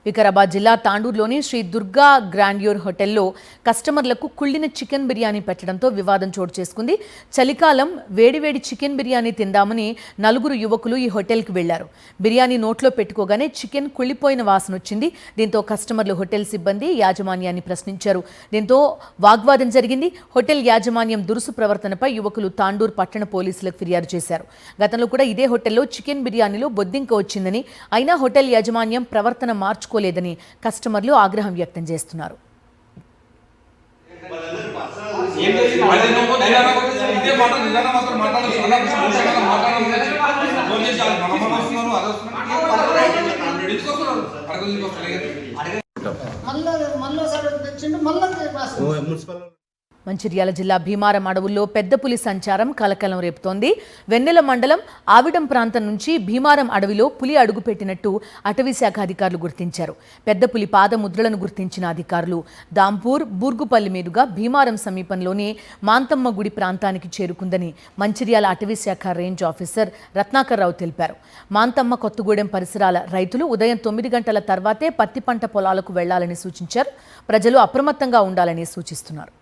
వికారాబాద్ జిల్లా తాండూరులోని శ్రీ దుర్గా గ్రాండ్యూర్ హోటల్లో కస్టమర్లకు కుళ్ళిన చికెన్ బిర్యానీ పెట్టడంతో వివాదం చోటు చేసుకుంది. చలికాలం వేడివేడి చికెన్ బిర్యానీ తిందామని నలుగురు యువకులు ఈ హోటల్కి వెళ్లారు. బిర్యానీ నోట్లో పెట్టుకోగానే చికెన్ కుళ్ళిపోయిన వాసన వచ్చింది. దీంతో కస్టమర్లు హోటల్ సిబ్బంది యాజమాన్యాన్ని ప్రశ్నించారు. దీంతో వాగ్వాదం జరిగింది. హోటల్ యాజమాన్యం దురుసు ప్రవర్తనపై యువకులు తాండూరు పట్టణ పోలీసులకు ఫిర్యాదు చేశారు. గతంలో కూడా ఇదే హోటల్లో చికెన్ బిర్యానీలో బొద్దింక వచ్చిందని, అయినా హోటల్ యాజమాన్యం ప్రవర్తన మార్చుకోలేదని కస్టమర్లు ఆగ్రహం వ్యక్తం చేస్తున్నారు. మంచిర్యాల జిల్లా భీమారం అడవుల్లో పెద్ద పులి సంచారం కలకలం రేపుతోంది. వెన్నెల మండలం ఆవిడం ప్రాంతం నుంచి భీమారం అడవిలో పులి అడుగుపెట్టినట్టు అటవీ శాఖ అధికారులు గుర్తించారు. పెద్ద పులి పాదముద్రలను గుర్తించిన అధికారులు దాంపూర్ బూర్గుపల్లి మీదుగా భీమారం సమీపంలోని మాంతమ్మ గుడి ప్రాంతానికి చేరుకుందని మంచిర్యాల అటవీ శాఖ రేంజ్ ఆఫీసర్ రత్నాకర్ రావు తెలిపారు. మాంతమ్మ కొత్తగూడెం పరిసరాల రైతులు ఉదయం 9 గంటల తర్వాతే పత్తి పంట పొలాలకు వెళ్లాలని సూచించారు. ప్రజలు అప్రమత్తంగా ఉండాలని సూచిస్తున్నారు.